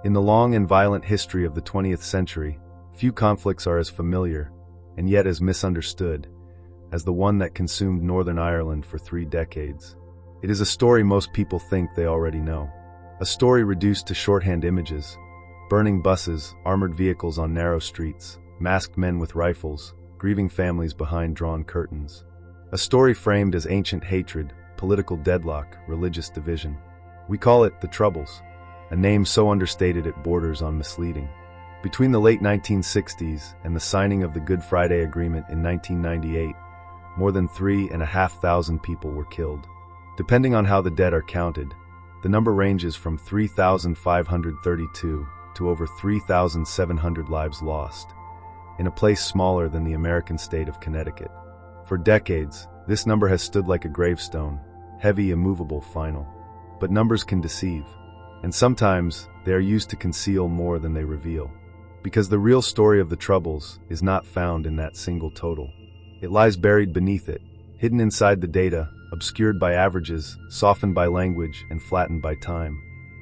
In the long and violent history of the 20th century, few conflicts are as familiar, and yet as misunderstood, as the one that consumed Northern Ireland for 3 decades. It is a story most people think they already know. A story reduced to shorthand images: burning buses, armored vehicles on narrow streets, masked men with rifles, grieving families behind drawn curtains. A story framed as ancient hatred, political deadlock, religious division. We call it the Troubles, a name so understated it borders on misleading. Between the late 1960s and the signing of the Good Friday Agreement in 1998, more than 3,500 people were killed. Depending on how the dead are counted, the number ranges from 3,532 to over 3,700 lives lost, in a place smaller than the American state of Connecticut. For decades, this number has stood like a gravestone, heavy, immovable, final. But numbers can deceive, and sometimes they are used to conceal more than they reveal. Because the real story of the Troubles is not found in that single total. It lies buried beneath it, hidden inside the data, obscured by averages, softened by language, and flattened by time.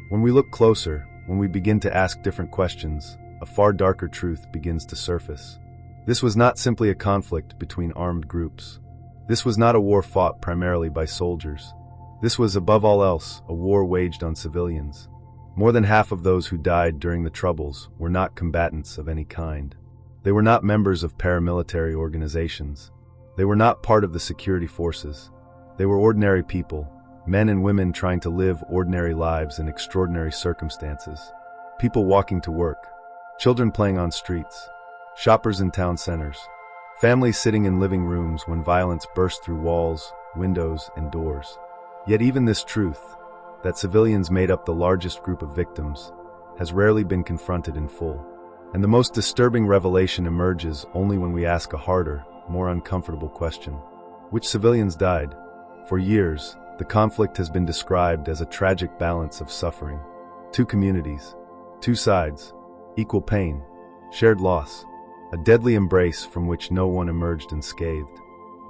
When we look closer, when we begin to ask different questions, a far darker truth begins to surface. This was not simply a conflict between armed groups. This was not a war fought primarily by soldiers. This was, above all else, a war waged on civilians. More than half of those who died during the Troubles were not combatants of any kind. They were not members of paramilitary organizations. They were not part of the security forces. They were ordinary people, men and women trying to live ordinary lives in extraordinary circumstances. People walking to work, children playing on streets, shoppers in town centers, families sitting in living rooms when violence burst through walls, windows, and doors. Yet even this truth, that civilians made up the largest group of victims, has rarely been confronted in full. And the most disturbing revelation emerges only when we ask a harder, more uncomfortable question. Which civilians died? For years, the conflict has been described as a tragic balance of suffering. 2 communities, 2 sides, equal pain, shared loss, a deadly embrace from which no one emerged unscathed.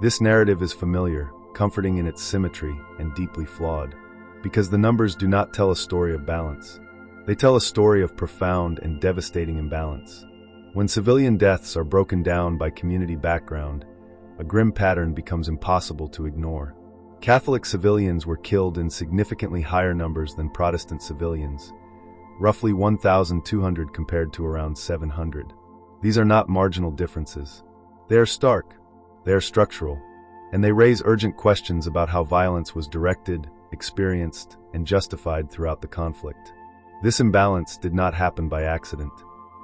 This narrative is familiar, comforting in its symmetry, and deeply flawed. Because the numbers do not tell a story of balance. They tell a story of profound and devastating imbalance. When civilian deaths are broken down by community background, a grim pattern becomes impossible to ignore. Catholic civilians were killed in significantly higher numbers than Protestant civilians, roughly 1,200 compared to around 700. These are not marginal differences. They are stark, they are structural, and they raise urgent questions about how violence was directed, experienced, and justified throughout the conflict. This imbalance did not happen by accident.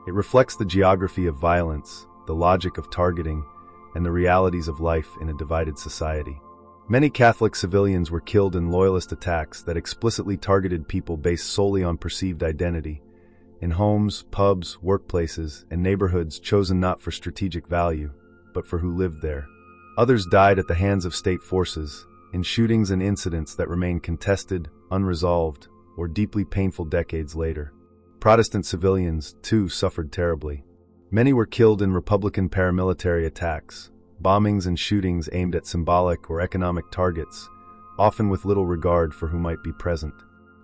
It reflects the geography of violence, the logic of targeting, and the realities of life in a divided society. Many Catholic civilians were killed in loyalist attacks that explicitly targeted people based solely on perceived identity, in homes, pubs, workplaces, and neighborhoods chosen not for strategic value, but for who lived there. Others died at the hands of state forces, in shootings and incidents that remain contested, unresolved, or deeply painful decades later. Protestant civilians, too, suffered terribly. Many were killed in Republican paramilitary attacks, bombings and shootings aimed at symbolic or economic targets, often with little regard for who might be present.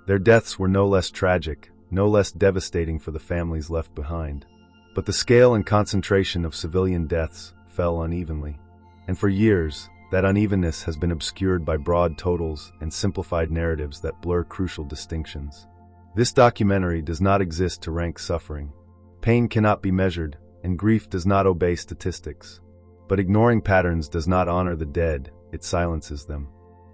Their deaths were no less tragic, no less devastating for the families left behind. But the scale and concentration of civilian deaths fell unevenly. And for years, that unevenness has been obscured by broad totals and simplified narratives that blur crucial distinctions. This documentary does not exist to rank suffering. Pain cannot be measured, and grief does not obey statistics. But ignoring patterns does not honor the dead, it silences them.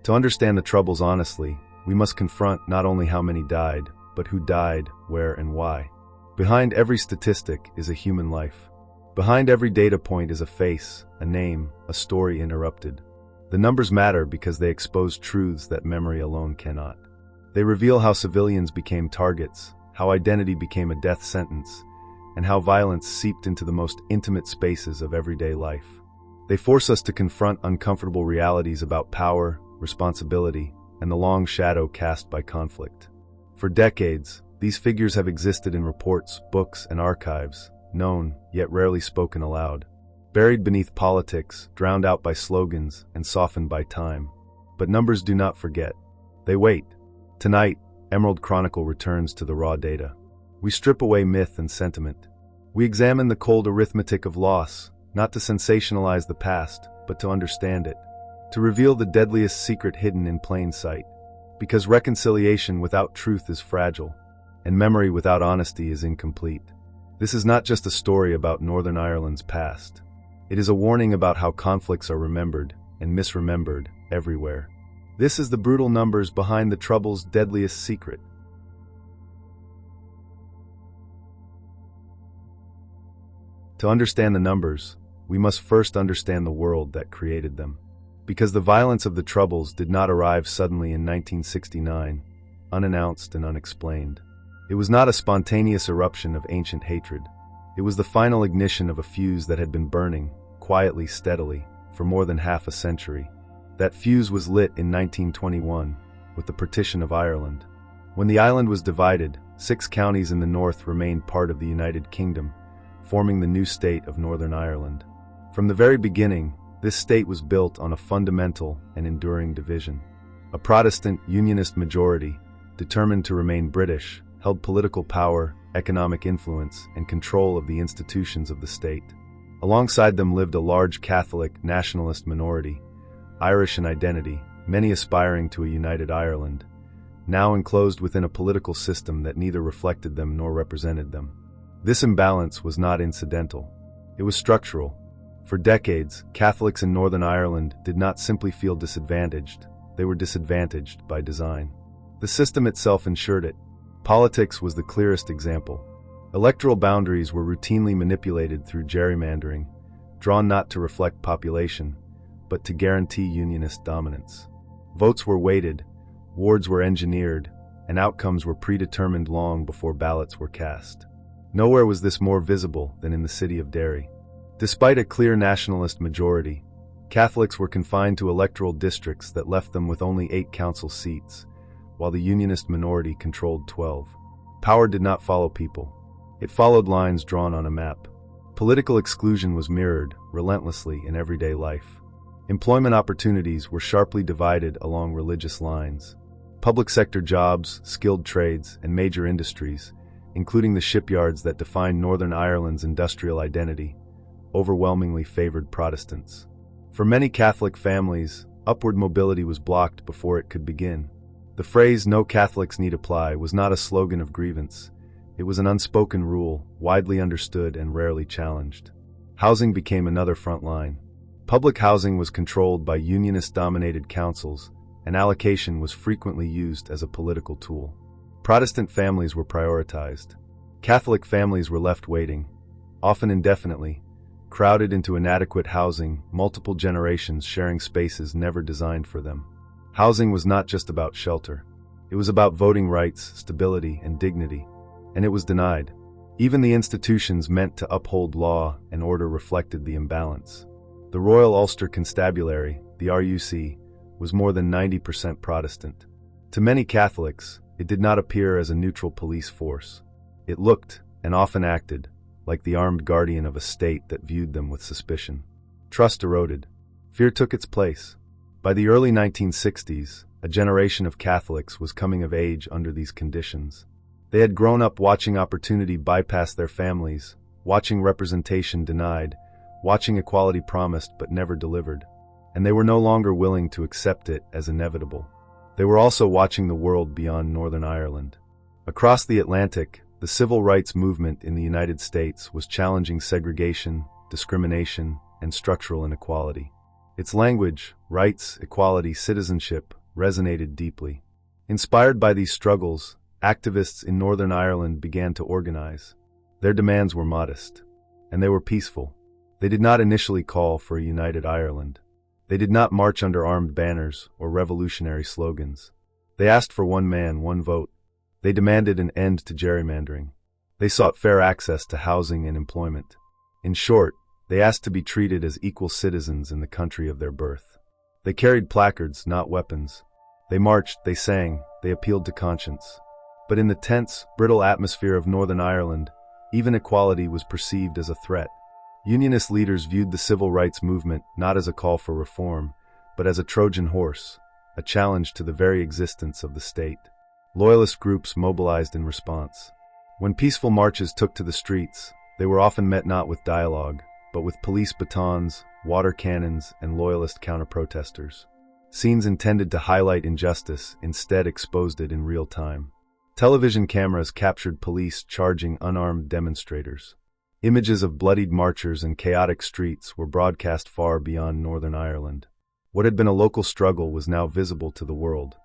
To understand the Troubles honestly, we must confront not only how many died, but who died, where, and why. Behind every statistic is a human life. Behind every data point is a face, a name, a story interrupted. The numbers matter because they expose truths that memory alone cannot. They reveal how civilians became targets, how identity became a death sentence, and how violence seeped into the most intimate spaces of everyday life. They force us to confront uncomfortable realities about power, responsibility, and the long shadow cast by conflict. For decades, these figures have existed in reports, books, and archives, known, yet rarely spoken aloud. Buried beneath politics, drowned out by slogans, and softened by time. But numbers do not forget. They wait. Tonight, Emerald Chronicle returns to the raw data. We strip away myth and sentiment. We examine the cold arithmetic of loss, not to sensationalize the past, but to understand it. To reveal the deadliest secret hidden in plain sight. Because reconciliation without truth is fragile, and memory without honesty is incomplete. This is not just a story about Northern Ireland's past. It is a warning about how conflicts are remembered and misremembered everywhere. This is the brutal numbers behind the Trouble's deadliest secret. To understand the numbers, we must first understand the world that created them. Because the violence of the Troubles did not arrive suddenly in 1969, unannounced and unexplained. It was not a spontaneous eruption of ancient hatred. It was the final ignition of a fuse that had been burning, quietly, steadily, for more than half a century. That fuse was lit in 1921, with the partition of Ireland. When the island was divided, 6 counties in the north remained part of the United Kingdom, forming the new state of Northern Ireland. From the very beginning, this state was built on a fundamental and enduring division. A Protestant Unionist majority, determined to remain British, held political power, economic influence, and control of the institutions of the state. Alongside them lived a large Catholic nationalist minority, Irish in identity, many aspiring to a united Ireland, now enclosed within a political system that neither reflected them nor represented them. This imbalance was not incidental. It was structural. For decades, Catholics in Northern Ireland did not simply feel disadvantaged, they were disadvantaged by design. The system itself ensured it. Politics was the clearest example. Electoral boundaries were routinely manipulated through gerrymandering, drawn not to reflect population, but to guarantee Unionist dominance. Votes were weighted, wards were engineered, and outcomes were predetermined long before ballots were cast. Nowhere was this more visible than in the city of Derry. Despite a clear nationalist majority, Catholics were confined to electoral districts that left them with only 8 council seats, while the Unionist minority controlled 12. Power did not follow people. It followed lines drawn on a map. Political exclusion was mirrored, relentlessly, in everyday life. Employment opportunities were sharply divided along religious lines. Public sector jobs, skilled trades, and major industries, including the shipyards that defined Northern Ireland's industrial identity, overwhelmingly favored Protestants. For many Catholic families, upward mobility was blocked before it could begin. The phrase "no Catholics need apply" was not a slogan of grievance. It was an unspoken rule, widely understood and rarely challenged. Housing became another front line. Public housing was controlled by Unionist-dominated councils, and allocation was frequently used as a political tool. Protestant families were prioritized. Catholic families were left waiting, often indefinitely, crowded into inadequate housing, multiple generations sharing spaces never designed for them. Housing was not just about shelter. It was about voting rights, stability, and dignity. And it was denied. Even the institutions meant to uphold law and order reflected the imbalance. The Royal Ulster Constabulary, the RUC, was more than 90% Protestant. To many Catholics, it did not appear as a neutral police force. It looked, and often acted, like the armed guardian of a state that viewed them with suspicion. Trust eroded. Fear took its place. By the early 1960s, a generation of Catholics was coming of age under these conditions. They had grown up watching opportunity bypass their families, watching representation denied, watching equality promised but never delivered. And they were no longer willing to accept it as inevitable. They were also watching the world beyond Northern Ireland. Across the Atlantic, the civil rights movement in the United States was challenging segregation, discrimination, and structural inequality. Its language, rights, equality, citizenship, resonated deeply. Inspired by these struggles, activists in Northern Ireland began to organize. Their demands were modest, and they were peaceful. They did not initially call for a united Ireland. They did not march under armed banners or revolutionary slogans. They asked for one man, one vote. They demanded an end to gerrymandering. They sought fair access to housing and employment. In short, they asked to be treated as equal citizens in the country of their birth. They carried placards, not weapons. They marched, they sang, they appealed to conscience. But in the tense, brittle atmosphere of Northern Ireland, even equality was perceived as a threat. Unionist leaders viewed the civil rights movement not as a call for reform, but as a Trojan horse, a challenge to the very existence of the state. Loyalist groups mobilized in response. When peaceful marches took to the streets, they were often met not with dialogue, but with police batons, water cannons, and loyalist counter-protesters. Scenes intended to highlight injustice instead exposed it in real time. Television cameras captured police charging unarmed demonstrators. Images of bloodied marchers and chaotic streets were broadcast far beyond Northern Ireland. What had been a local struggle was now visible to the world.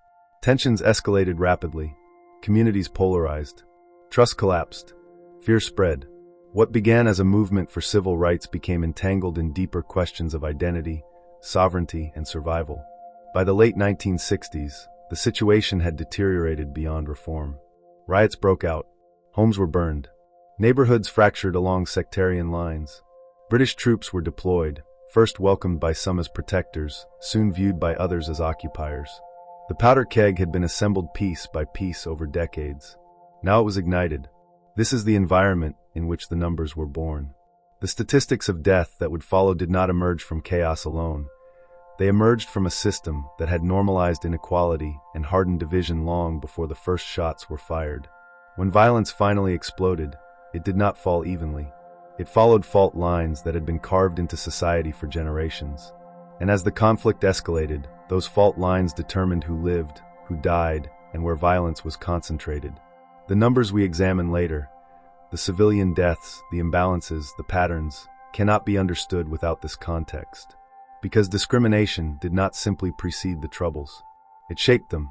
Tensions escalated rapidly. Communities polarized. Trust collapsed. Fear spread. What began as a movement for civil rights became entangled in deeper questions of identity, sovereignty, and survival. By the late 1960s, the situation had deteriorated beyond reform. Riots broke out. Homes were burned. Neighborhoods fractured along sectarian lines. British troops were deployed, first welcomed by some as protectors, soon viewed by others as occupiers. The powder keg had been assembled piece by piece over decades. Now it was ignited. This is the environment in which the numbers were born. The statistics of death that would follow did not emerge from chaos alone. They emerged from a system that had normalized inequality and hardened division long before the first shots were fired. When violence finally exploded, it did not fall evenly. It followed fault lines that had been carved into society for generations. And as the conflict escalated, those fault lines determined who lived, who died, and where violence was concentrated. The numbers we examine later, the civilian deaths, the imbalances, the patterns, cannot be understood without this context. Because discrimination did not simply precede the Troubles. It shaped them.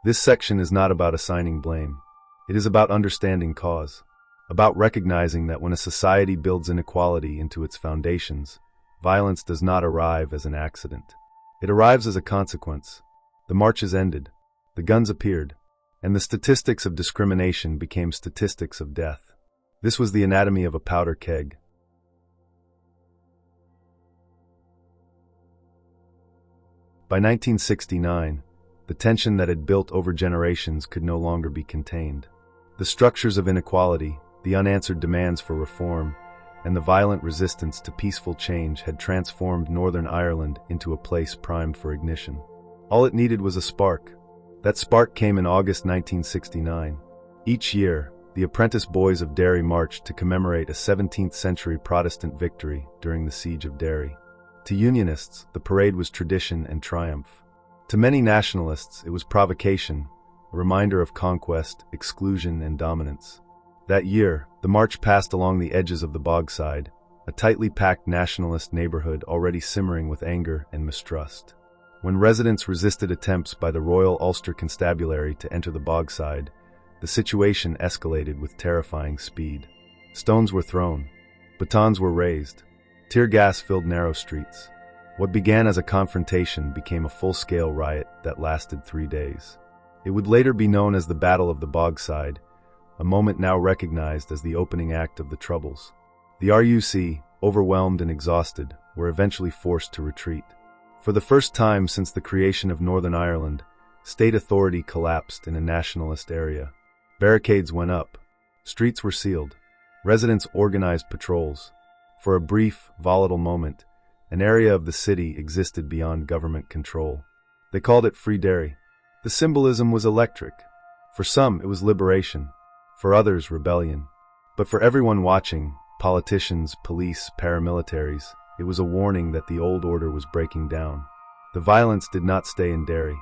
This section is not about assigning blame. It is about understanding cause. About recognizing that when a society builds inequality into its foundations, violence does not arrive as an accident. It arrives as a consequence. The marches ended. The guns appeared. And the statistics of discrimination became statistics of death. This was the anatomy of a powder keg. By 1969, the tension that had built over generations could no longer be contained. The structures of inequality, the unanswered demands for reform, and the violent resistance to peaceful change had transformed Northern Ireland into a place primed for ignition. All it needed was a spark. That spark came in August 1969. Each year, the apprentice boys of Derry marched to commemorate a 17th-century Protestant victory during the Siege of Derry. To Unionists, the parade was tradition and triumph. To many nationalists, it was provocation, a reminder of conquest, exclusion, and dominance. That year, the march passed along the edges of the Bogside, a tightly packed nationalist neighborhood already simmering with anger and mistrust. When residents resisted attempts by the Royal Ulster Constabulary to enter the Bogside, the situation escalated with terrifying speed. Stones were thrown. Batons were raised. Tear gas filled narrow streets. What began as a confrontation became a full-scale riot that lasted 3 days. It would later be known as the Battle of the Bogside, a moment now recognized as the opening act of the Troubles. The RUC, overwhelmed and exhausted, were eventually forced to retreat. For the first time since the creation of Northern Ireland, state authority collapsed in a nationalist area. Barricades went up. Streets were sealed. Residents organized patrols. For a brief, volatile moment, an area of the city existed beyond government control. They called it Free Derry. The symbolism was electric. For some, it was liberation. For others, rebellion. But for everyone watching, politicians, police, paramilitaries, it was a warning that the old order was breaking down. The violence did not stay in Derry.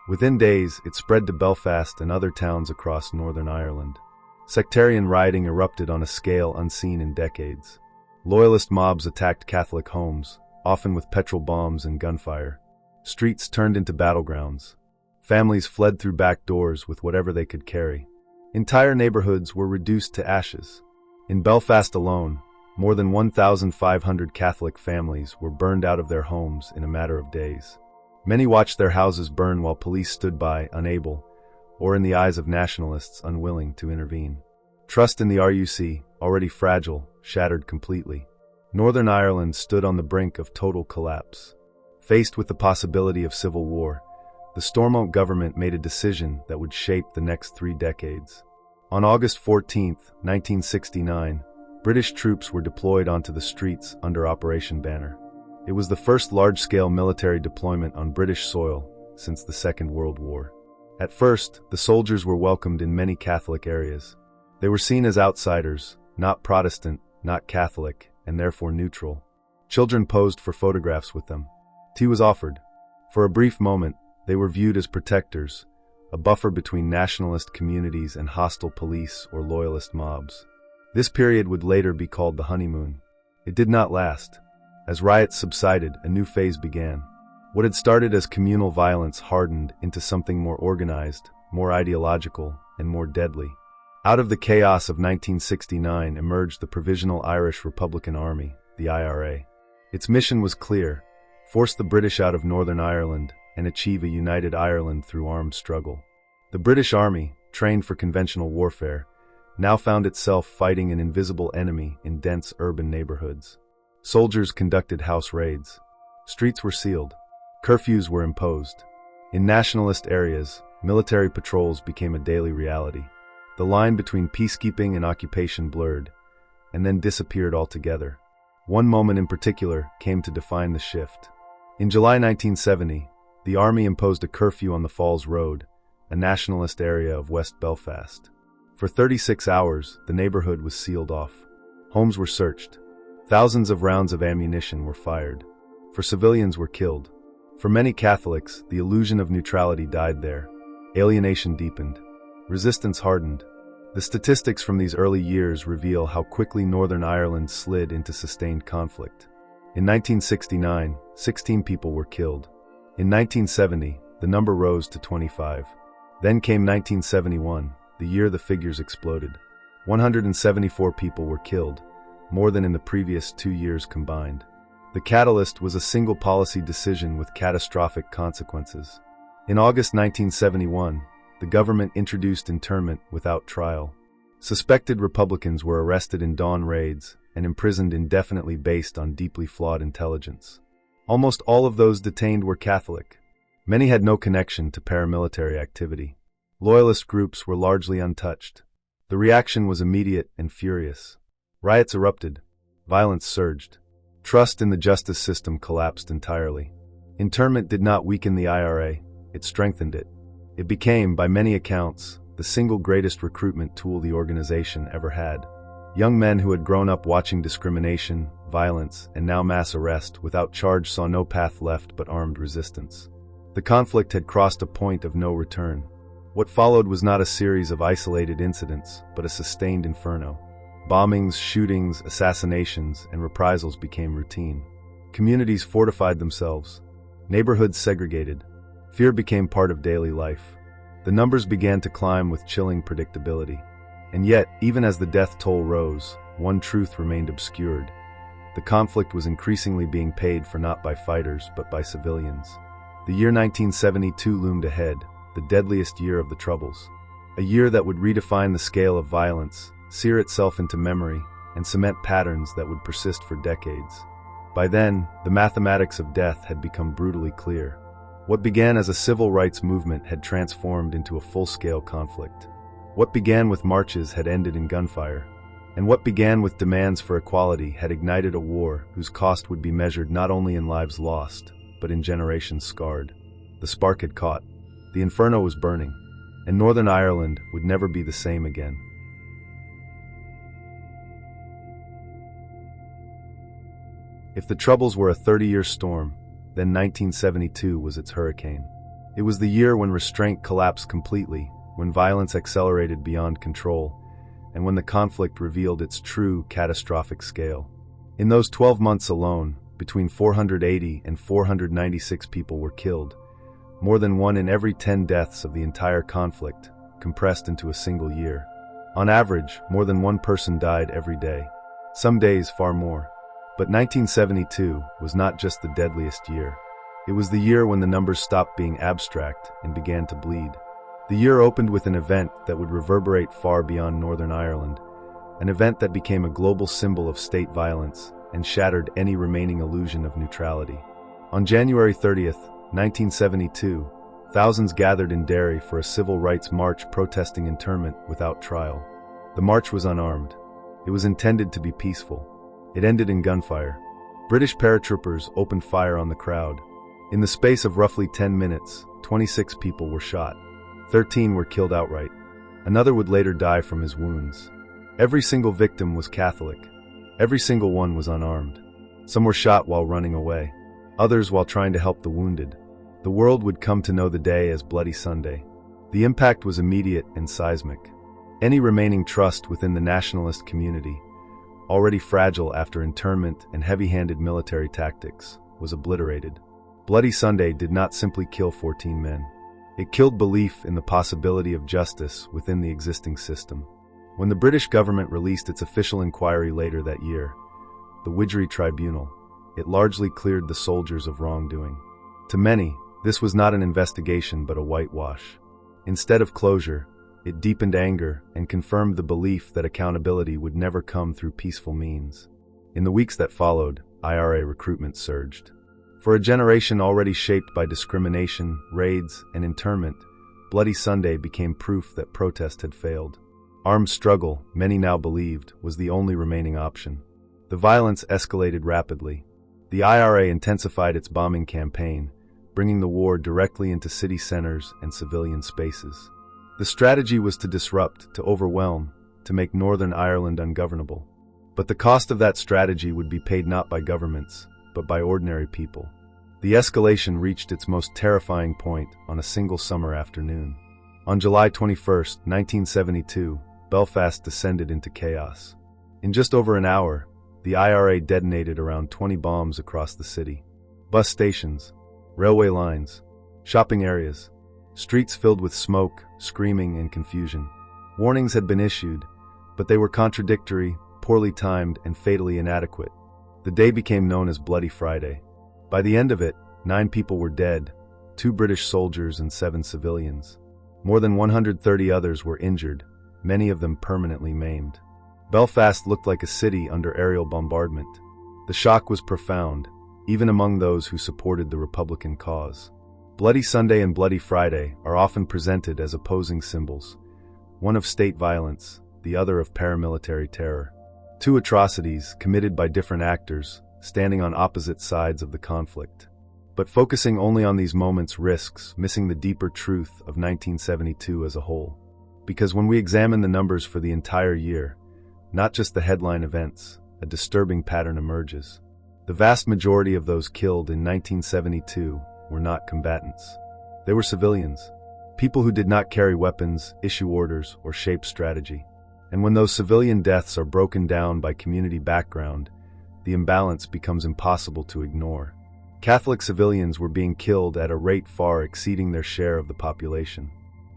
Within days, it spread to Belfast and other towns across Northern Ireland. Sectarian rioting erupted on a scale unseen in decades. Loyalist mobs attacked Catholic homes, often with petrol bombs and gunfire. Streets turned into battlegrounds. Families fled through back doors with whatever they could carry. Entire neighborhoods were reduced to ashes. In Belfast alone, more than 1,500 Catholic families were burned out of their homes in a matter of days. Many watched their houses burn while police stood by, unable, or in the eyes of nationalists, unwilling to intervene. Trust in the RUC, already fragile, shattered completely. Northern Ireland stood on the brink of total collapse. Faced with the possibility of civil war, the Stormont government made a decision that would shape the next 3 decades. On August 14, 1969, British troops were deployed onto the streets under Operation Banner. It was the first large-scale military deployment on British soil since the Second World War. At first, the soldiers were welcomed in many Catholic areas. They were seen as outsiders, not Protestant, not Catholic, and therefore neutral. Children posed for photographs with them. Tea was offered. For a brief moment, they were viewed as protectors, a buffer between nationalist communities and hostile police or loyalist mobs. This period would later be called the honeymoon. It did not last. As riots subsided, a new phase began. What had started as communal violence hardened into something more organized, more ideological, and more deadly. Out of the chaos of 1969 emerged the Provisional Irish Republican Army, the IRA. Its mission was clear: force the British out of Northern Ireland and achieve a united Ireland through armed struggle. The British Army, trained for conventional warfare, now found itself fighting an invisible enemy in dense urban neighborhoods. Soldiers conducted house raids. Streets were sealed. Curfews were imposed. In nationalist areas, military patrols became a daily reality. The line between peacekeeping and occupation blurred, and then disappeared altogether. One moment in particular came to define the shift. In July 1970, the army imposed a curfew on the Falls Road, a nationalist area of West Belfast. For 36 hours, the neighborhood was sealed off. Homes were searched. Thousands of rounds of ammunition were fired. For civilians were killed. For many Catholics, the illusion of neutrality died there. Alienation deepened. Resistance hardened. The statistics from these early years reveal how quickly Northern Ireland slid into sustained conflict. In 1969, 16 people were killed. In 1970, the number rose to 25. Then came 1971, the year the figures exploded. 174 people were killed, more than in the previous 2 years combined. The catalyst was a single policy decision with catastrophic consequences. In August 1971, the government introduced internment without trial. Suspected Republicans were arrested in dawn raids and imprisoned indefinitely based on deeply flawed intelligence. Almost all of those detained were Catholic. Many had no connection to paramilitary activity. Loyalist groups were largely untouched. The reaction was immediate and furious. Riots erupted. Violence surged. Trust in the justice system collapsed entirely. Internment did not weaken the IRA, it strengthened it. It became, by many accounts, the single greatest recruitment tool the organization ever had. Young men who had grown up watching discrimination, violence, and now mass arrest without charge saw no path left but armed resistance. The conflict had crossed a point of no return. What followed was not a series of isolated incidents, but a sustained inferno. Bombings, shootings, assassinations, and reprisals became routine. Communities fortified themselves. Neighborhoods segregated. Fear became part of daily life. The numbers began to climb with chilling predictability. And yet, even as the death toll rose, one truth remained obscured. The conflict was increasingly being paid for not by fighters, but by civilians. The year 1972 loomed ahead, the deadliest year of the Troubles. A year that would redefine the scale of violence, sear itself into memory, and cement patterns that would persist for decades. By then, the mathematics of death had become brutally clear. What began as a civil rights movement had transformed into a full-scale conflict. What began with marches had ended in gunfire. And what began with demands for equality had ignited a war whose cost would be measured not only in lives lost, but in generations scarred. The spark had caught. The inferno was burning. And Northern Ireland would never be the same again. If the Troubles were a 30-year storm, then 1972 was its hurricane. It was the year when restraint collapsed completely, when violence accelerated beyond control, and when the conflict revealed its true catastrophic scale. In those 12 months alone, between 480 and 496 people were killed, more than 1 in every 10 deaths of the entire conflict, compressed into a single year. On average, more than 1 person died every day. Some days far more. But 1972 was not just the deadliest year. It was the year when the numbers stopped being abstract and began to bleed. The year opened with an event that would reverberate far beyond Northern Ireland, an event that became a global symbol of state violence and shattered any remaining illusion of neutrality. On January 30th, 1972, thousands gathered in Derry for a civil rights march protesting internment without trial. The march was unarmed. It was intended to be peaceful. It ended in gunfire. British paratroopers opened fire on the crowd. In the space of roughly 10 minutes, 26 people were shot. 13 were killed outright. Another would later die from his wounds. Every single victim was Catholic. Every single one was unarmed. Some were shot while running away, others while trying to help the wounded. The world would come to know the day as Bloody Sunday. The impact was immediate and seismic. Any remaining trust within the nationalist community, already fragile after internment and heavy-handed military tactics, was obliterated. Bloody Sunday did not simply kill 14 men. It killed belief in the possibility of justice within the existing system. When the British government released its official inquiry later that year, the Widgery Tribunal, it largely cleared the soldiers of wrongdoing. To many, this was not an investigation but a whitewash. Instead of closure, it deepened anger and confirmed the belief that accountability would never come through peaceful means. In the weeks that followed, IRA recruitment surged. For a generation already shaped by discrimination, raids, and internment, Bloody Sunday became proof that protest had failed. Armed struggle, many now believed, was the only remaining option. The violence escalated rapidly. The IRA intensified its bombing campaign, bringing the war directly into city centers and civilian spaces. The strategy was to disrupt, to overwhelm, to make Northern Ireland ungovernable. But the cost of that strategy would be paid not by governments, but by ordinary people. The escalation reached its most terrifying point on a single summer afternoon. On July 21, 1972, Belfast descended into chaos. In just over an hour, the IRA detonated around 20 bombs across the city. Bus stations, railway lines, shopping areas, streets filled with smoke, screaming, and confusion. Warnings had been issued, but they were contradictory, poorly timed, and fatally inadequate. The day became known as Bloody Friday. By the end of it, 9 people were dead, 2 British soldiers and 7 civilians. More than 130 others were injured, many of them permanently maimed. Belfast looked like a city under aerial bombardment. The shock was profound, even among those who supported the Republican cause. Bloody Sunday and Bloody Friday are often presented as opposing symbols, one of state violence, the other of paramilitary terror. 2 atrocities committed by different actors, standing on opposite sides of the conflict. But focusing only on these moments risks missing the deeper truth of 1972 as a whole. Because when we examine the numbers for the entire year, not just the headline events, a disturbing pattern emerges. The vast majority of those killed in 1972 were not combatants. They were civilians, people who did not carry weapons, issue orders, or shape strategy. And when those civilian deaths are broken down by community background, the imbalance becomes impossible to ignore. Catholic civilians were being killed at a rate far exceeding their share of the population.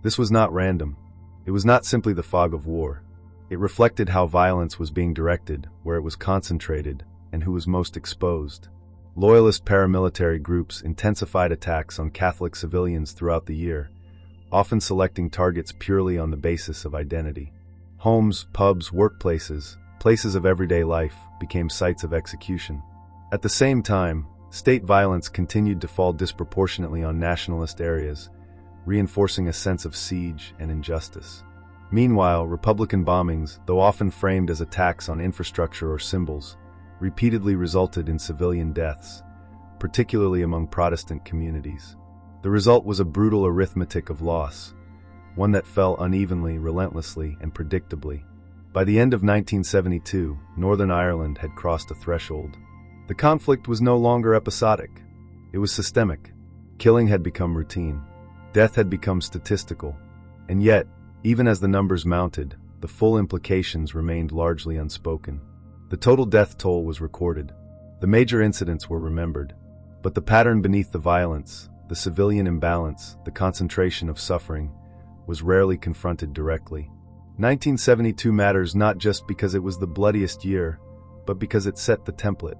This was not random. It was not simply the fog of war. It reflected how violence was being directed, where it was concentrated, and who was most exposed. Loyalist paramilitary groups intensified attacks on Catholic civilians throughout the year, often selecting targets purely on the basis of identity. Homes, pubs, workplaces, places of everyday life became sites of execution. At the same time, state violence continued to fall disproportionately on nationalist areas, reinforcing a sense of siege and injustice. Meanwhile, Republican bombings, though often framed as attacks on infrastructure or symbols, repeatedly resulted in civilian deaths, particularly among Protestant communities. The result was a brutal arithmetic of loss, one that fell unevenly, relentlessly, and predictably. By the end of 1972, Northern Ireland had crossed a threshold. The conflict was no longer episodic. It was systemic. Killing had become routine. Death had become statistical. And yet, even as the numbers mounted, the full implications remained largely unspoken. The total death toll was recorded. The major incidents were remembered. But the pattern beneath the violence, the civilian imbalance, the concentration of suffering, was rarely confronted directly. 1972 matters not just because it was the bloodiest year, but because it set the template.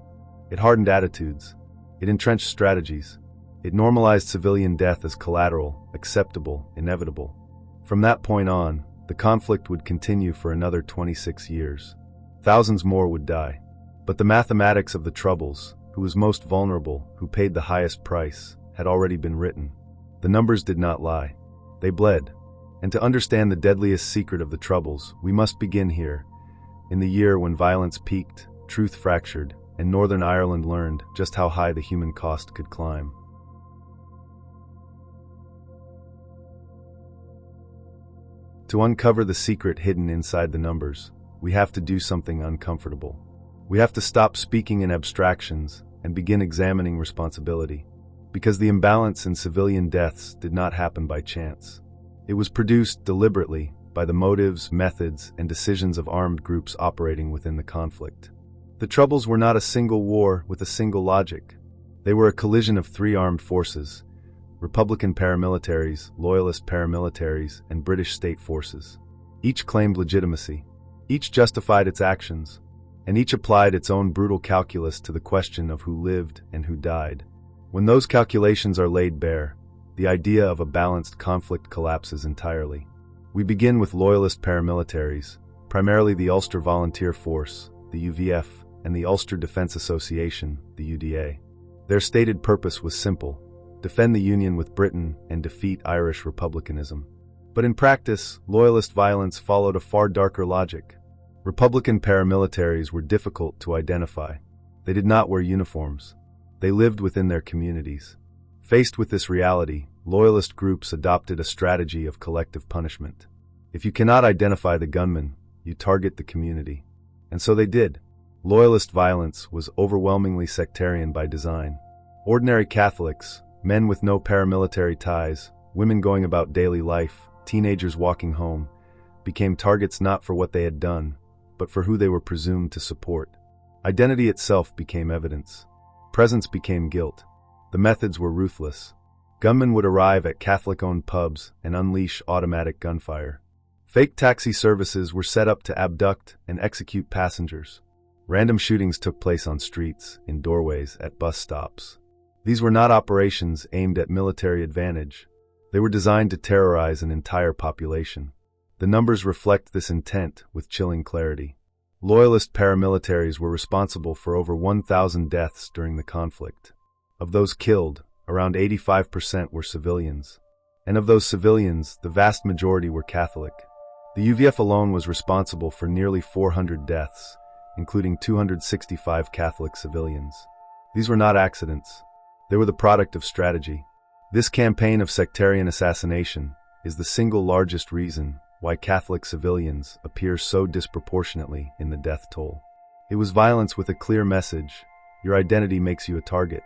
It hardened attitudes. It entrenched strategies. It normalized civilian death as collateral, acceptable, inevitable. From that point on, the conflict would continue for another 26 years. Thousands more would die. But the mathematics of the Troubles, who was most vulnerable, who paid the highest price, had already been written. The numbers did not lie. They bled. And to understand the deadliest secret of the Troubles, we must begin here, in the year when violence peaked, truth fractured, and Northern Ireland learned just how high the human cost could climb. To uncover the secret hidden inside the numbers, we have to do something uncomfortable. We have to stop speaking in abstractions and begin examining responsibility. Because the imbalance in civilian deaths did not happen by chance. It was produced deliberately by the motives, methods, and decisions of armed groups operating within the conflict. The Troubles were not a single war with a single logic. They were a collision of three armed forces: Republican paramilitaries, Loyalist paramilitaries, and British state forces. Each claimed legitimacy. Each justified its actions. And each applied its own brutal calculus to the question of who lived and who died. When those calculations are laid bare, the idea of a balanced conflict collapses entirely. We begin with Loyalist paramilitaries, primarily the Ulster Volunteer Force, the UVF, and the Ulster Defence Association, the UDA. Their stated purpose was simple: defend the Union with Britain and defeat Irish republicanism. But in practice, Loyalist violence followed a far darker logic. Republican paramilitaries were difficult to identify. They did not wear uniforms. They lived within their communities. Faced with this reality, Loyalist groups adopted a strategy of collective punishment. If you cannot identify the gunman, you target the community. And so they did. Loyalist violence was overwhelmingly sectarian by design. Ordinary Catholics, men with no paramilitary ties, women going about daily life, teenagers walking home, became targets not for what they had done, but for who they were presumed to support. Identity itself became evidence. Presence became guilt. The methods were ruthless. Gunmen would arrive at Catholic-owned pubs and unleash automatic gunfire. Fake taxi services were set up to abduct and execute passengers. Random shootings took place on streets, in doorways, at bus stops. These were not operations aimed at military advantage. They were designed to terrorize an entire population. The numbers reflect this intent with chilling clarity. Loyalist paramilitaries were responsible for over 1,000 deaths during the conflict. Of those killed, around 85% were civilians. And of those civilians, the vast majority were Catholic. The UVF alone was responsible for nearly 400 deaths, including 265 Catholic civilians. These were not accidents. They were the product of strategy. This campaign of sectarian assassination is the single largest reason why Catholic civilians appear so disproportionately in the death toll. It was violence with a clear message: your identity makes you a target.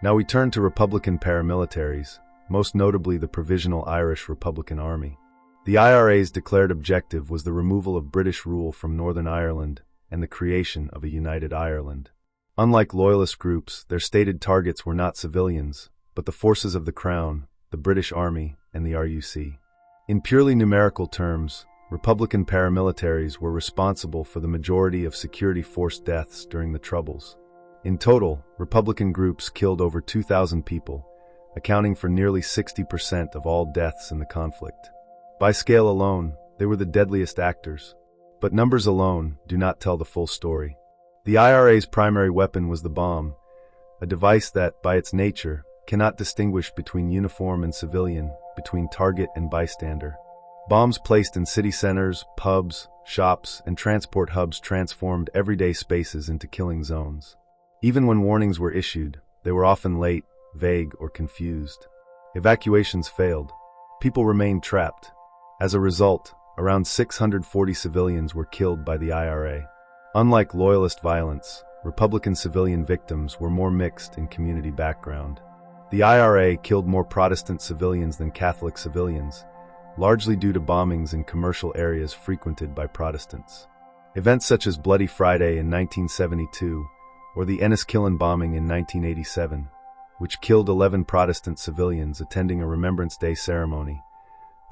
Now we turn to Republican paramilitaries, most notably the Provisional Irish Republican Army. The IRA's declared objective was the removal of British rule from Northern Ireland and the creation of a united Ireland. Unlike Loyalist groups, their stated targets were not civilians, but the forces of the Crown, the British Army, and the RUC. In purely numerical terms, Republican paramilitaries were responsible for the majority of security force deaths during the Troubles. In total, Republican groups killed over 2,000 people, accounting for nearly 60% of all deaths in the conflict. By scale alone, they were the deadliest actors. But numbers alone do not tell the full story. The IRA's primary weapon was the bomb, a device that, by its nature, cannot distinguish between uniform and civilian, between target and bystander. Bombs placed in city centers, pubs, shops, and transport hubs transformed everyday spaces into killing zones. Even when warnings were issued, they were often late, vague, or confused. Evacuations failed. People remained trapped. As a result, around 640 civilians were killed by the IRA. Unlike Loyalist violence, Republican civilian victims were more mixed in community background. The IRA killed more Protestant civilians than Catholic civilians, largely due to bombings in commercial areas frequented by Protestants. Events such as Bloody Friday in 1972 or the Enniskillen bombing in 1987, which killed 11 Protestant civilians attending a Remembrance Day ceremony,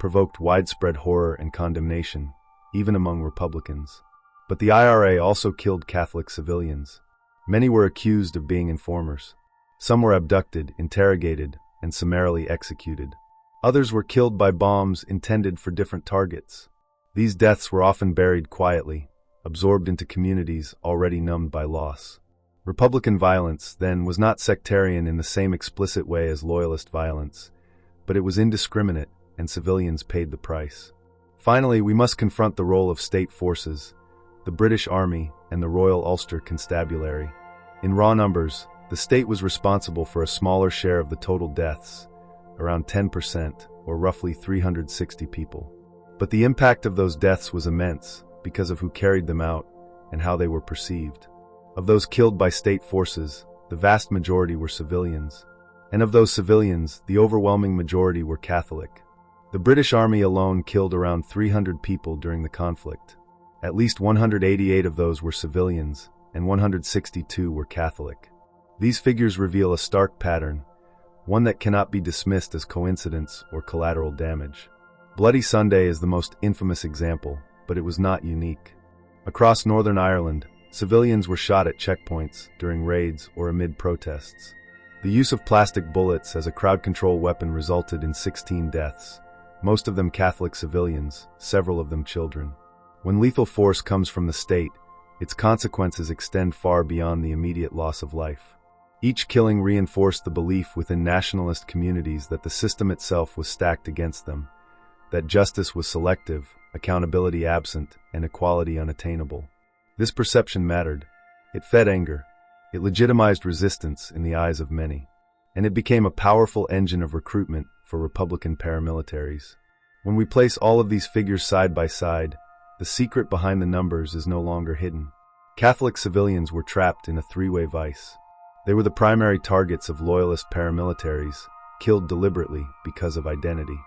provoked widespread horror and condemnation, even among Republicans. But the IRA also killed Catholic civilians. Many were accused of being informers. Some were abducted, interrogated, and summarily executed. Others were killed by bombs intended for different targets. These deaths were often buried quietly, absorbed into communities already numbed by loss. Republican violence, then, was not sectarian in the same explicit way as Loyalist violence, but it was indiscriminate, and civilians paid the price. Finally, we must confront the role of state forces, the British Army, and the Royal Ulster Constabulary. In raw numbers, the state was responsible for a smaller share of the total deaths, around 10%, or roughly 360 people. But the impact of those deaths was immense because of who carried them out and how they were perceived. Of those killed by state forces, the vast majority were civilians. And of those civilians, the overwhelming majority were Catholic. The British Army alone killed around 300 people during the conflict. At least 188 of those were civilians, and 162 were Catholic. These figures reveal a stark pattern, one that cannot be dismissed as coincidence or collateral damage. Bloody Sunday is the most infamous example, but it was not unique. Across Northern Ireland, civilians were shot at checkpoints, during raids, or amid protests. The use of plastic bullets as a crowd control weapon resulted in 16 deaths, most of them Catholic civilians, several of them children. When lethal force comes from the state, its consequences extend far beyond the immediate loss of life. Each killing reinforced the belief within nationalist communities that the system itself was stacked against them, that justice was selective, accountability absent, and equality unattainable. This perception mattered. It fed anger. It legitimized resistance in the eyes of many. And it became a powerful engine of recruitment for Republican paramilitaries. When we place all of these figures side by side, the secret behind the numbers is no longer hidden. Catholic civilians were trapped in a three-way vice. They were the primary targets of loyalist paramilitaries, killed deliberately because of identity.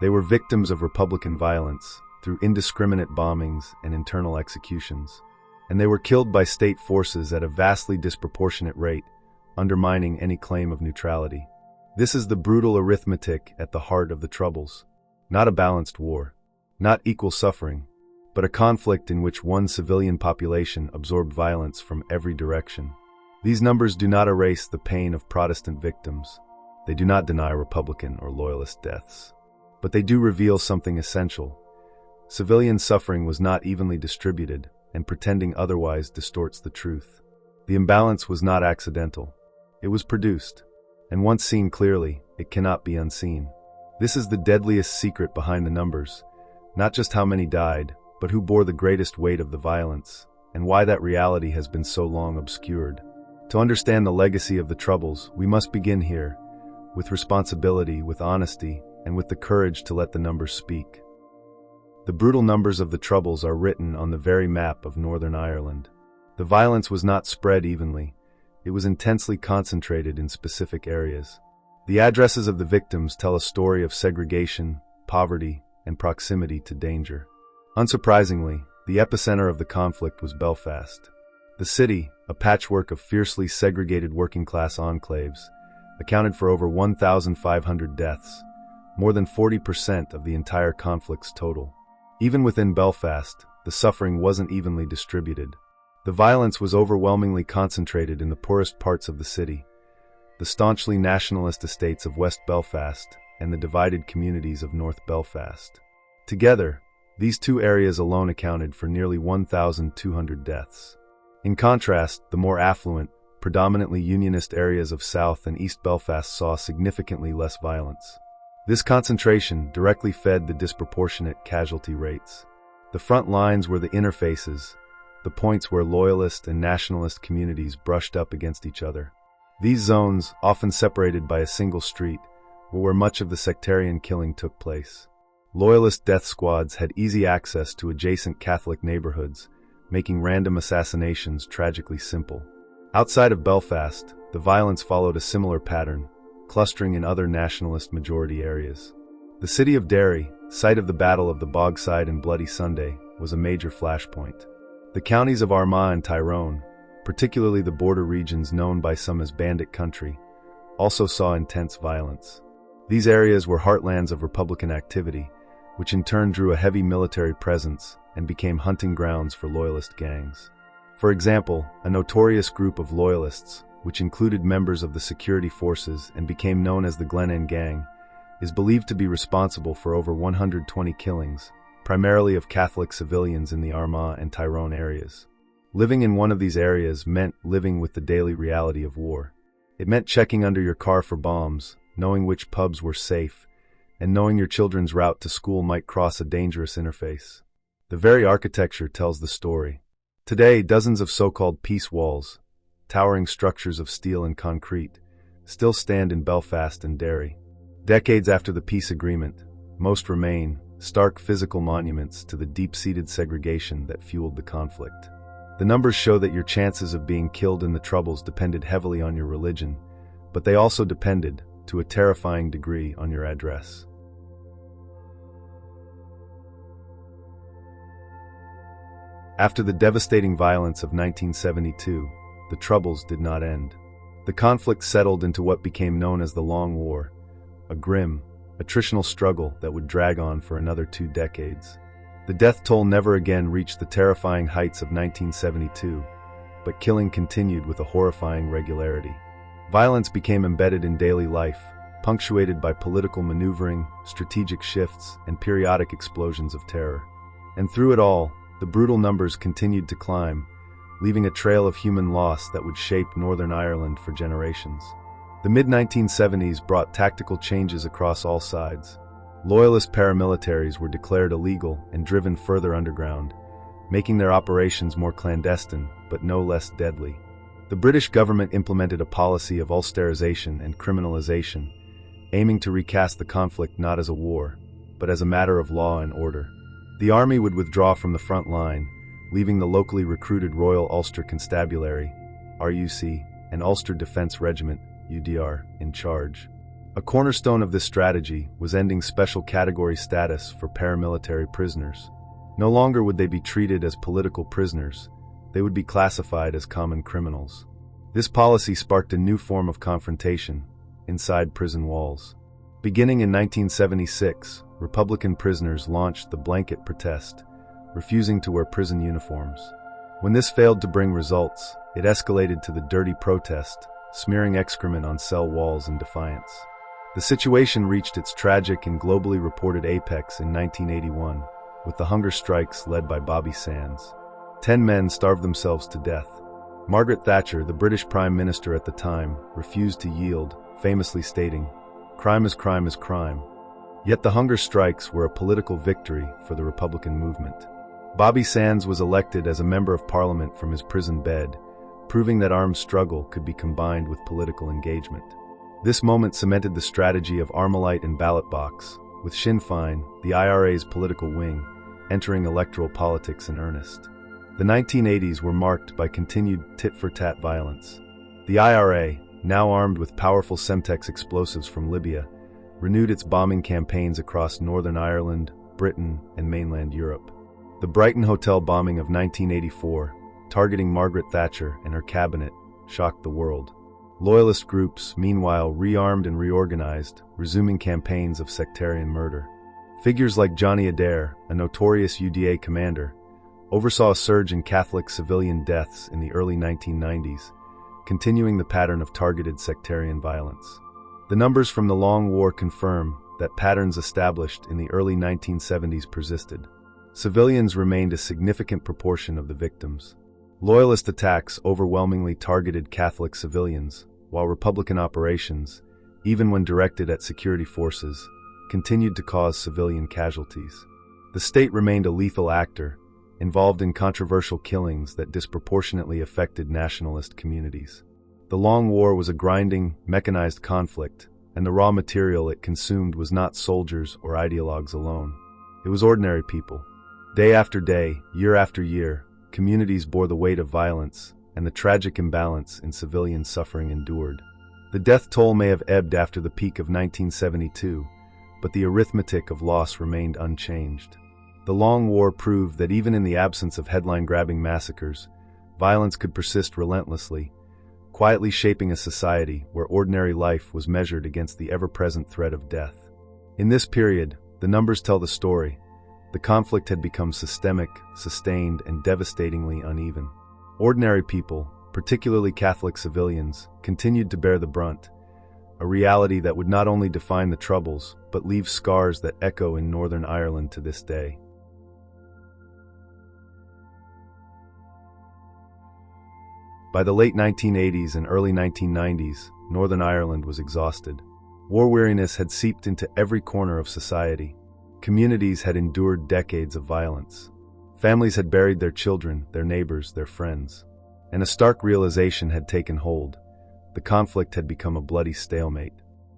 They were victims of Republican violence through indiscriminate bombings and internal executions. And they were killed by state forces at a vastly disproportionate rate, undermining any claim of neutrality. This is the brutal arithmetic at the heart of the Troubles. Not a balanced war, not equal suffering, but a conflict in which one civilian population absorbed violence from every direction. These numbers do not erase the pain of Protestant victims. They do not deny Republican or Loyalist deaths. But they do reveal something essential. Civilian suffering was not evenly distributed, and pretending otherwise distorts the truth. The imbalance was not accidental. It was produced. And once seen clearly, it cannot be unseen. This is the deadliest secret behind the numbers. Not just how many died, but who bore the greatest weight of the violence, and why that reality has been so long obscured. To understand the legacy of the Troubles, we must begin here, with responsibility, with honesty, and with the courage to let the numbers speak. The brutal numbers of the Troubles are written on the very map of Northern Ireland. The violence was not spread evenly. It was intensely concentrated in specific areas. The addresses of the victims tell a story of segregation, poverty, and proximity to danger. Unsurprisingly, the epicenter of the conflict was Belfast. The city, a patchwork of fiercely segregated working-class enclaves, accounted for over 1,500 deaths, more than 40% of the entire conflict's total. Even within Belfast, the suffering wasn't evenly distributed. The violence was overwhelmingly concentrated in the poorest parts of the city, the staunchly nationalist estates of West Belfast and the divided communities of North Belfast. Together, these two areas alone accounted for nearly 1,200 deaths. In contrast, the more affluent, predominantly Unionist areas of South and East Belfast saw significantly less violence. This concentration directly fed the disproportionate casualty rates. The front lines were the interfaces, the points where loyalist and nationalist communities brushed up against each other. These zones, often separated by a single street, were where much of the sectarian killing took place. Loyalist death squads had easy access to adjacent Catholic neighborhoods, making random assassinations tragically simple. Outside of Belfast, the violence followed a similar pattern, clustering in other nationalist majority areas. The city of Derry, site of the Battle of the Bogside and Bloody Sunday, was a major flashpoint. The counties of Armagh and Tyrone, particularly the border regions known by some as Bandit Country, also saw intense violence. These areas were heartlands of Republican activity, which in turn drew a heavy military presence and became hunting grounds for loyalist gangs. For example, a notorious group of loyalists, which included members of the security forces and became known as the Glenanne Gang, is believed to be responsible for over 120 killings, primarily of Catholic civilians in the Armagh and Tyrone areas. Living in one of these areas meant living with the daily reality of war. It meant checking under your car for bombs, knowing which pubs were safe, and knowing your children's route to school might cross a dangerous interface. The very architecture tells the story. Today, dozens of so-called peace walls, towering structures of steel and concrete, still stand in Belfast and Derry. Decades after the peace agreement, most remain, stark physical monuments to the deep-seated segregation that fueled the conflict. The numbers show that your chances of being killed in the Troubles depended heavily on your religion, but they also depended, to a terrifying degree, on your address. After the devastating violence of 1972, the Troubles did not end. The conflict settled into what became known as the Long War, a grim, attritional struggle that would drag on for another 2 decades. The death toll never again reached the terrifying heights of 1972, but killing continued with a horrifying regularity. Violence became embedded in daily life, punctuated by political maneuvering, strategic shifts, and periodic explosions of terror. And through it all, the brutal numbers continued to climb, leaving a trail of human loss that would shape Northern Ireland for generations. The mid-1970s brought tactical changes across all sides. Loyalist paramilitaries were declared illegal and driven further underground, making their operations more clandestine, but no less deadly. The British government implemented a policy of austerization and criminalization, aiming to recast the conflict not as a war, but as a matter of law and order. The army would withdraw from the front line, leaving the locally recruited Royal Ulster Constabulary, RUC, and Ulster Defence Regiment, UDR, in charge. A cornerstone of this strategy was ending special category status for paramilitary prisoners. No longer would they be treated as political prisoners, they would be classified as common criminals. This policy sparked a new form of confrontation inside prison walls. Beginning in 1976, Republican prisoners launched the blanket protest, refusing to wear prison uniforms. When this failed to bring results, it escalated to the dirty protest, smearing excrement on cell walls in defiance. The situation reached its tragic and globally reported apex in 1981, with the hunger strikes led by Bobby Sands. 10 men starved themselves to death. Margaret Thatcher, the British Prime Minister at the time, refused to yield, famously stating, "Crime is crime is crime." Yet the hunger strikes were a political victory for the Republican movement. Bobby Sands was elected as a Member of Parliament from his prison bed, proving that armed struggle could be combined with political engagement. This moment cemented the strategy of Armalite and ballot box, with Sinn Féin, the IRA's political wing, entering electoral politics in earnest. The 1980s were marked by continued tit-for-tat violence. The IRA, now armed with powerful Semtex explosives from Libya, renewed its bombing campaigns across Northern Ireland, Britain, and mainland Europe. The Brighton Hotel bombing of 1984, targeting Margaret Thatcher and her cabinet, shocked the world. Loyalist groups, meanwhile, rearmed and reorganized, resuming campaigns of sectarian murder. Figures like Johnny Adair, a notorious UDA commander, oversaw a surge in Catholic civilian deaths in the early 1990s, continuing the pattern of targeted sectarian violence. The numbers from the Long War confirm that patterns established in the early 1970s persisted. Civilians remained a significant proportion of the victims. Loyalist attacks overwhelmingly targeted Catholic civilians, while Republican operations, even when directed at security forces, continued to cause civilian casualties. The state remained a lethal actor, involved in controversial killings that disproportionately affected nationalist communities. The Long War was a grinding, mechanized conflict, and the raw material it consumed was not soldiers or ideologues alone. It was ordinary people. Day after day, year after year, communities bore the weight of violence and the tragic imbalance in civilian suffering endured. The death toll may have ebbed after the peak of 1972, but the arithmetic of loss remained unchanged. The Long War proved that even in the absence of headline-grabbing massacres, violence could persist relentlessly, quietly shaping a society where ordinary life was measured against the ever-present threat of death. In this period, the numbers tell the story. The conflict had become systemic, sustained, and devastatingly uneven. Ordinary people, particularly Catholic civilians, continued to bear the brunt, a reality that would not only define the Troubles, but leave scars that echo in Northern Ireland to this day. By the late 1980s and early 1990s, Northern Ireland was exhausted. War weariness had seeped into every corner of society. Communities had endured decades of violence. Families had buried their children, their neighbors, their friends. And a stark realization had taken hold. The conflict had become a bloody stalemate.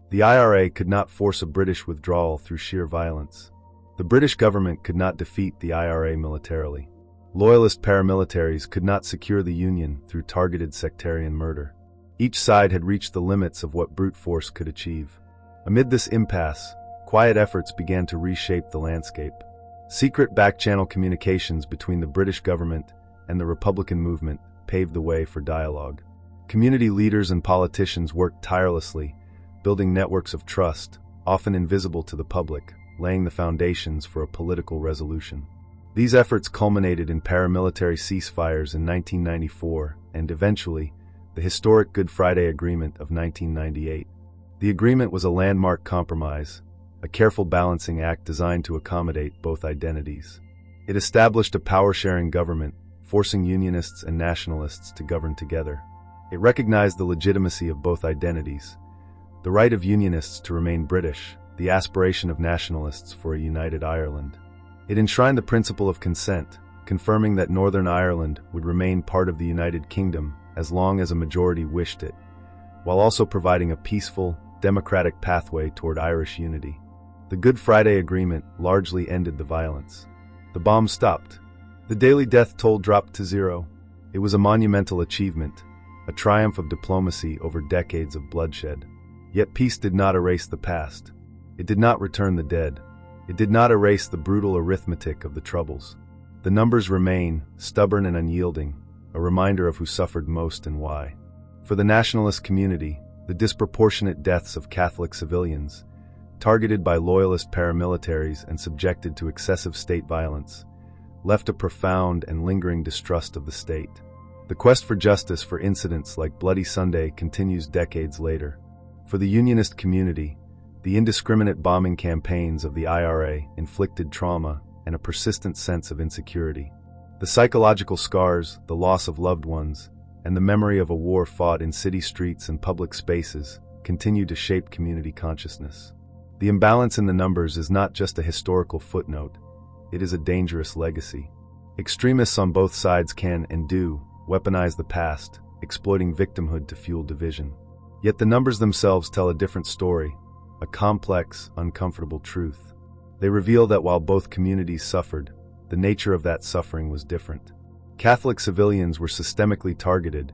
The IRA could not force a British withdrawal through sheer violence. The British government could not defeat the IRA militarily. Loyalist paramilitaries could not secure the Union through targeted sectarian murder. Each side had reached the limits of what brute force could achieve. Amid this impasse, quiet efforts began to reshape the landscape. Secret back-channel communications between the British government and the Republican movement paved the way for dialogue. Community leaders and politicians worked tirelessly, building networks of trust, often invisible to the public, laying the foundations for a political resolution. These efforts culminated in paramilitary ceasefires in 1994 and, eventually, the historic Good Friday Agreement of 1998. The agreement was a landmark compromise, a careful balancing act designed to accommodate both identities. It established a power-sharing government, forcing Unionists and Nationalists to govern together. It recognized the legitimacy of both identities, the right of Unionists to remain British, the aspiration of Nationalists for a united Ireland. It enshrined the principle of consent, confirming that Northern Ireland would remain part of the United Kingdom as long as a majority wished it, while also providing a peaceful, democratic pathway toward Irish unity. The Good Friday Agreement largely ended the violence. The bombs stopped. The daily death toll dropped to zero. It was a monumental achievement, a triumph of diplomacy over decades of bloodshed. Yet peace did not erase the past. It did not return the dead. It did not erase the brutal arithmetic of the Troubles. The numbers remain, stubborn and unyielding, a reminder of who suffered most and why. For the nationalist community, the disproportionate deaths of Catholic civilians, targeted by loyalist paramilitaries and subjected to excessive state violence, left a profound and lingering distrust of the state. The quest for justice for incidents like Bloody Sunday continues decades later. For the Unionist community, the indiscriminate bombing campaigns of the IRA inflicted trauma and a persistent sense of insecurity. The psychological scars, the loss of loved ones, and the memory of a war fought in city streets and public spaces continue to shape community consciousness. The imbalance in the numbers is not just a historical footnote, it is a dangerous legacy. Extremists on both sides can and do weaponize the past, exploiting victimhood to fuel division. Yet the numbers themselves tell a different story, a complex, uncomfortable truth. They reveal that while both communities suffered, the nature of that suffering was different. Catholic civilians were systemically targeted,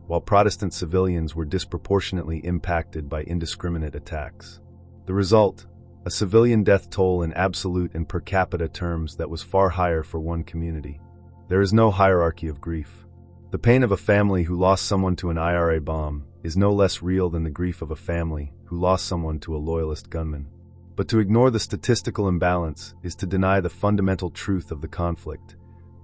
while Protestant civilians were disproportionately impacted by indiscriminate attacks. The result, a civilian death toll in absolute and per capita terms that was far higher for one community. There is no hierarchy of grief. The pain of a family who lost someone to an IRA bomb is no less real than the grief of a family who lost someone to a loyalist gunman. But to ignore the statistical imbalance is to deny the fundamental truth of the conflict,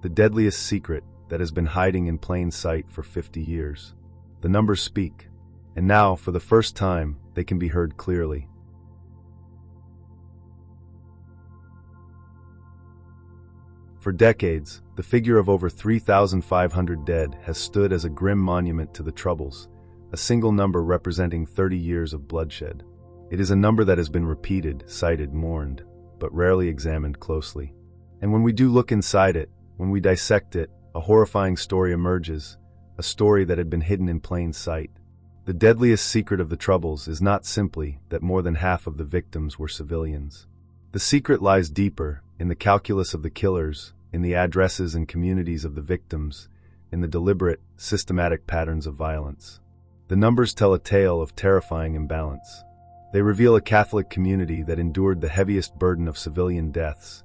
the deadliest secret that has been hiding in plain sight for 50 years. The numbers speak, and now, for the first time, they can be heard clearly. For decades, the figure of over 3,500 dead has stood as a grim monument to the Troubles, a single number representing 30 years of bloodshed. It is a number that has been repeated, cited, mourned, but rarely examined closely. And when we do look inside it, when we dissect it, a horrifying story emerges, a story that had been hidden in plain sight. The deadliest secret of the Troubles is not simply that more than half of the victims were civilians. The secret lies deeper, in the calculus of the killers, in the addresses and communities of the victims, in the deliberate, systematic patterns of violence. The numbers tell a tale of terrifying imbalance. They reveal a Catholic community that endured the heaviest burden of civilian deaths,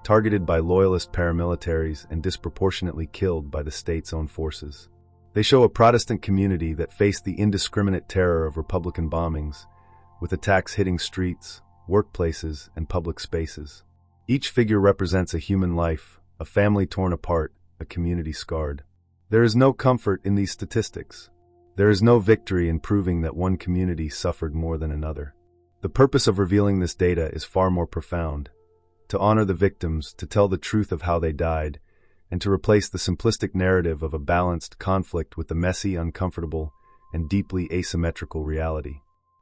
targeted by loyalist paramilitaries and disproportionately killed by the state's own forces. They show a Protestant community that faced the indiscriminate terror of Republican bombings, with attacks hitting streets, workplaces, and public spaces. Each figure represents a human life, a family torn apart, a community scarred. There is no comfort in these statistics. There is no victory in proving that one community suffered more than another. The purpose of revealing this data is far more profound: to honor the victims, to tell the truth of how they died, and to replace the simplistic narrative of a balanced conflict with the messy, uncomfortable, and deeply asymmetrical reality.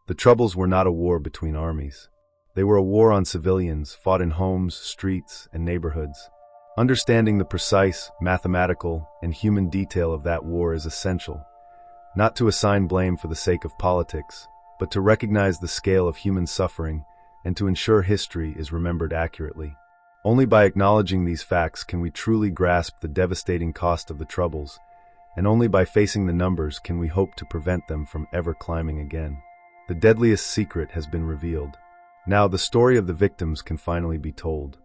The Troubles were not a war between armies. They were a war on civilians, fought in homes, streets, and neighborhoods. Understanding the precise, mathematical, and human detail of that war is essential, not to assign blame for the sake of politics, but to recognize the scale of human suffering and to ensure history is remembered accurately. Only by acknowledging these facts can we truly grasp the devastating cost of the Troubles, and only by facing the numbers can we hope to prevent them from ever climbing again. The deadliest secret has been revealed. Now the story of the victims can finally be told.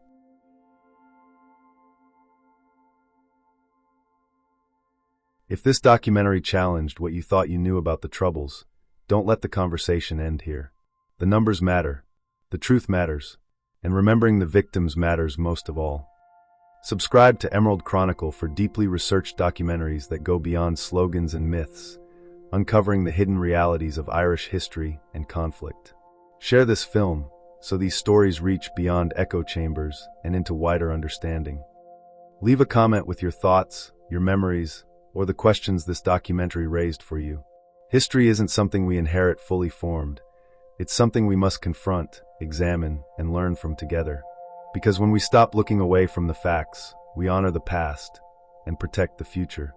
If this documentary challenged what you thought you knew about the Troubles, don't let the conversation end here. The numbers matter, the truth matters, and remembering the victims matters most of all. Subscribe to Emerald Chronicle for deeply researched documentaries that go beyond slogans and myths, uncovering the hidden realities of Irish history and conflict. Share this film so these stories reach beyond echo chambers and into wider understanding. Leave a comment with your thoughts, your memories, or the questions this documentary raised for you. History isn't something we inherit fully formed. It's something we must confront, examine, and learn from together. Because when we stop looking away from the facts, we honor the past and protect the future.